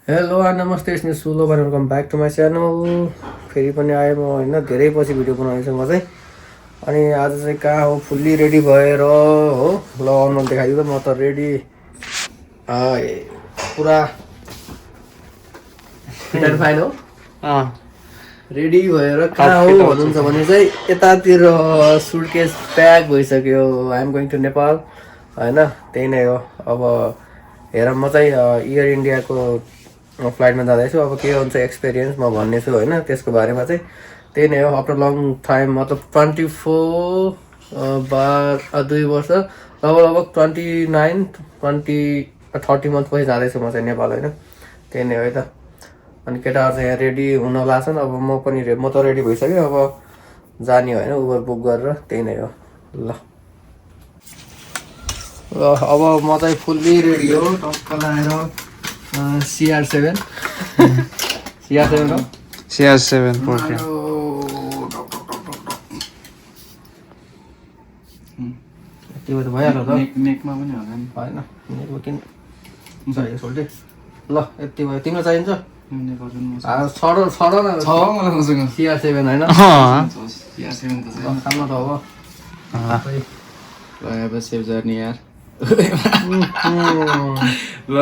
Hello नमस्ते it's me Sulo welcome back to my channel. फेरि पनि आएँ म होइन, धेरै पछि भिडियो बनाउँदैछु म चाहिँ। अनि आज चाहिँ कहाँ हो, फुल्ली रेडी भएर हो। ल अनुहार देखाइदिनु, म त रेडी पुरा फिट एन्ड फाइन हो। रेडी भएर कहाँ हो भन्नुहुन्छ भने चाहिँ यतातिर सुटकेस प्याक भइसक्यो। आइएम गोइङ टु नेपाल होइन, त्यही नै हो। अब हेर म चाहिँ एयर इन्डियाको फ्लाइटमा जाँदैछु। अब के हुन्छ एक्सपिरियन्स म भन्ने छु होइन, त्यसको बारेमा चाहिँ त्यही नै हो। आफ्टर लङ टाइम मतलब 2 वर्ष लगभग 30 मन्थ पछि जाँदैछु म चाहिँ नेपाल होइन, त्यही नै हो है त। अनि केटाहरू चाहिँ यहाँ रेडी हुन लाग्छन्। अब म त रेडी भइसक्यो। अब जाने होइन उबर बुक गरेर, त्यही नै हो। ल अब म चाहिँ फुल्ली रेडी हो, टक्क लगाएर CR7 CR7 हो, CR7 4K त्यो त भइहाल्यो त। नेकमा पनि होला नि होइन नेकमा किन चाहियो सोल्टे। ल यति भयो। तिमीलाई चाहिन्छ CR7 होइन, खानु त अब सेभ जर्नी यार। ल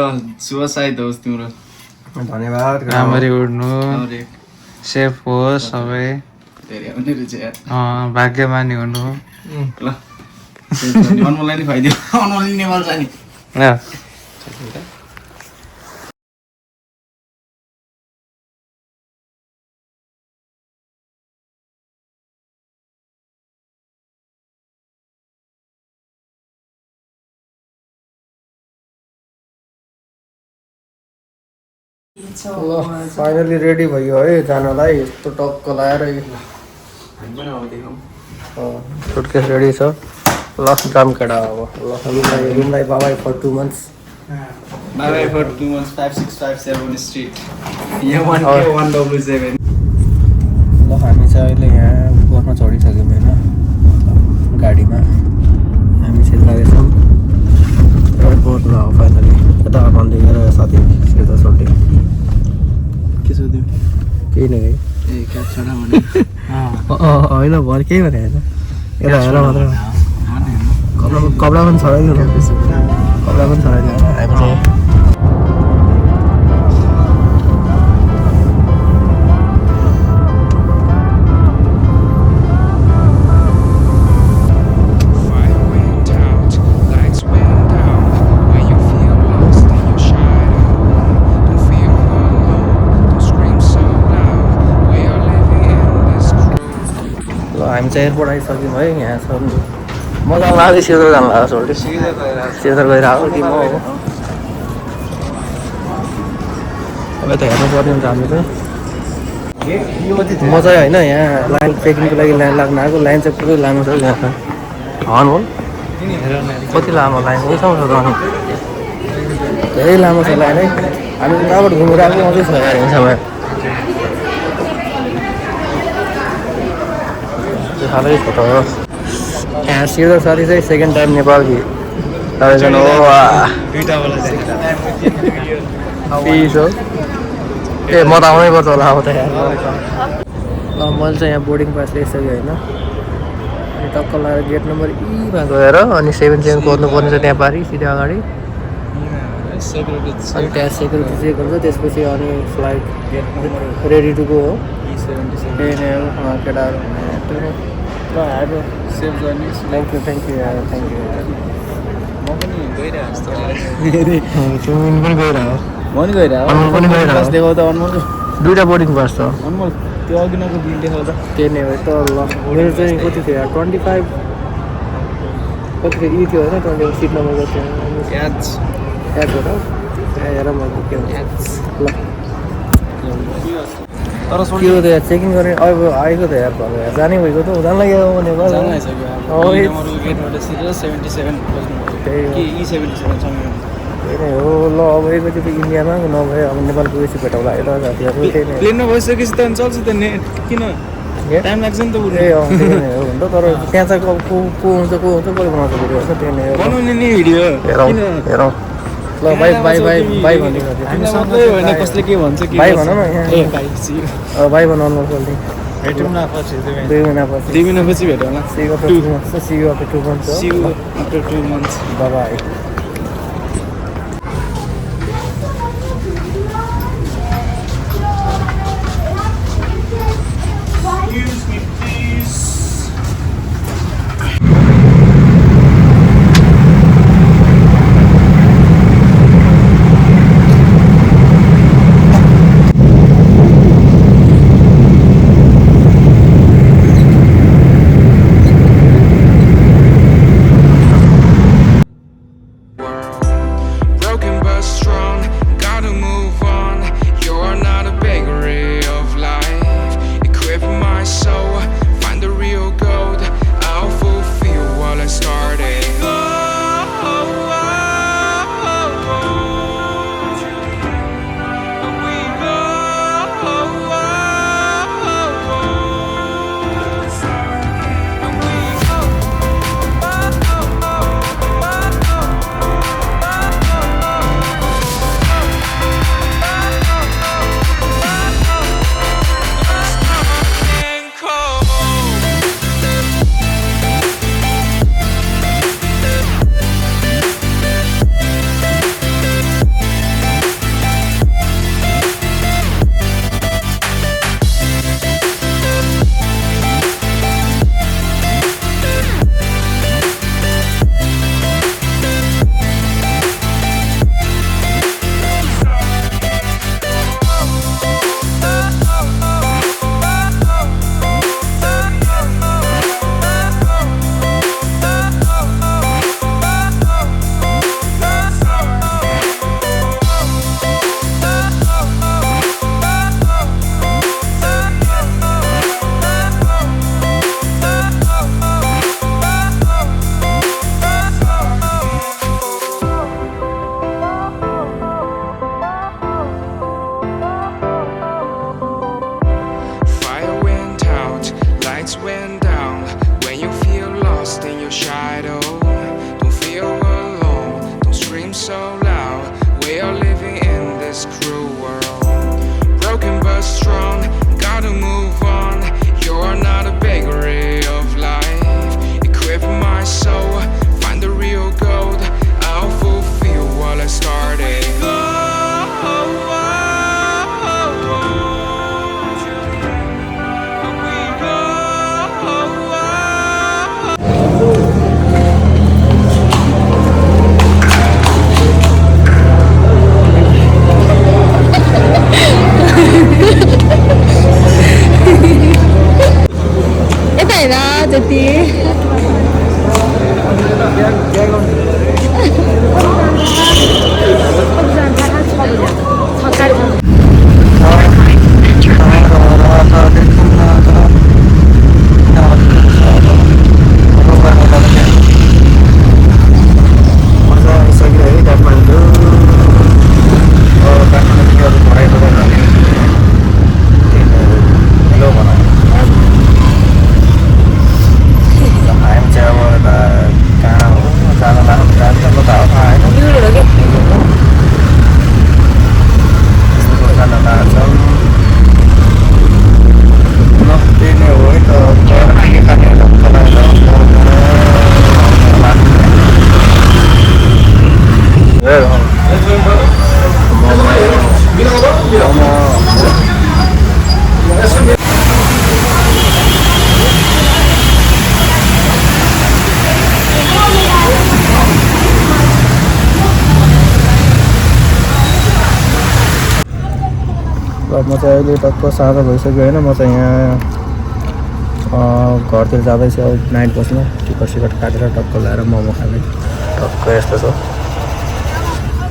शुभ साइद होस् तिम्रो। धन्यवाद। राम्ररी उड्नु, सेफ होस् सबै, भाग्यमानी हुनु। ल अनमोललाई नि खुवाइदियो, अनमोल नेपाल जाने। ल फाइनली रेडी भयो है जानलाई। यस्तो टक्क लगाएर सुटकेस रेडी छ। ल जाम केटा अब। ल रुमलाई bye-bye for 2 months। Bye bye for 2 months, 5657 street. यहाँ 1K1W7। ल हामी चाहिँ अहिले यहाँ बसमा चढिसक्यौँ होइन, गाडीमा हामी चाहिँ लागेछौँ एयरपोर्टमा हो फाइनली। यता भन्दै मेरो साथी सेता सोल्टे के सोध्यौ? केही नै है। ए क्याब छोडा भने होइन भर केही भने होइन, यता हेर मात्र। कपडा पनि छराइदिनु, कपडा पनि छराइदिनु हामी चाहिँ। हामी चाहिँ एयरपोर्ट आइसक्यौँ है। यहाँ छ मजा लाग्यो, सिधै जानु लाग्यो सोल्टे। सिधै गइरहेको कि म हो। अब त हेर्नु पर्ने हुन्छ हामी चाहिँ। म चाहिँ होइन यहाँ लाइन चेकिङको लागि लाइन लाग्न आएको। लाइन चाहिँ पुरै लानु छ यहाँ हन हो। कति लामो लाइन उसँग छ त, अनि धेरै लामो छ लाइन है। हामी कहाँबाट घुमेर आएको अझै छ यहाँ हिँड्छमा साह्रै छ त। यहाँ सिधो साथी चाहिँ सेकेन्ड टाइम नेपाल कि तपाईँसँग हो पिस हो। ए म त आउनै पर्छ होला अब त यहाँ। मैले चाहिँ यहाँ बोर्डिङ पास लिइसकेँ होइन। अनि टक्क लगाएर गेट नम्बर ईमा गएर अनि 7 खोज्नुपर्ने छ त्यहाँ पारि सिधै अगाडि। अनि त्यहाँ सेक्युरिटी चेक हुन्छ, त्यसपछि अनि फ्लाइट रेडी टु गो हो। त्यही नै हो केटाहरू। ल हेर्नु save journey. Thank you thank you म पनि गइरहेको जस्तो तिमी पनि गइरह। म पनि गइरहेको देखाउ त अनमोल। दुईवटा बोर्डिङ पास छ अनमोल, त्यो अघिनको बिल देखाउ त। त्यही नै हो त। ल मेरो चाहिँ कति थियो यार, 25 कति थियो यी थियो होइन, 25 सिट नम्बर कति थियो याद हो त। हेर म के हुन्छ। ल तर के हो त यार, चेकिङ गर्ने अब आएको त यार भन्नु यार, जाने भइगयो त जान लाग्यो भने त्यही नै हो। ल अब एकैचोटि इन्डियामा नभए अब नेपाल पुगेपछि भेटौँला है त साथीहरू। त्यही नै प्लेनमा भइसकेपछि त चल्छ त नेट, किन टाइम लाग्छ नि त। ए त्यही नै हो नि त। तर त्यहाँ चाहिँ को हुन्छ कसले बनाउँछ भिडियो होइन, त्यही नै हो। बनाउने नि भिडियो हेरौँ हेरौँ। ल बाई बाई बाई बाई भन्नु पर्यो कसले के भन्छ के बाई भन न यहाँ ए भाइ सी यू बाई बनाउनु पर्छ भेटौँ न पछि 2 महिनापछि 2 महिनापछि भेटौँ न See you after 2 months. See you after 2 months. see you after 2 months Bye bye. Broken but strong, gotta move on. You're not a bakery of life. Equip my soul, find the real gold. I'll fulfill what I started. Fire went out, lights went down. When you feel lost in your shadow, don't feel alone, don't scream so loud. We are living in this cruel world. Broken but strong, gotta move on. You're not a bakery of life. Equip my soul, find the real gold. I'll fulfill what I started. यता हेर जति म चाहिँ अहिले टक्क साँझ भइसक्यो होइन म चाहिँ यहाँ घरतिर जाँदैछु अब नाइट बस्नु टिकट सिकट काटेर टक्क ल्याएर मोमो खाने टक्क यस्तो छ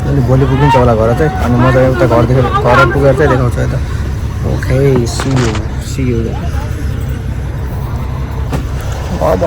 अहिले भोलि पुगिन्छ होला घर चाहिँ अनि म चाहिँ उता घर पुगेर चाहिँ देखाउँछु यता ओके सी यू अब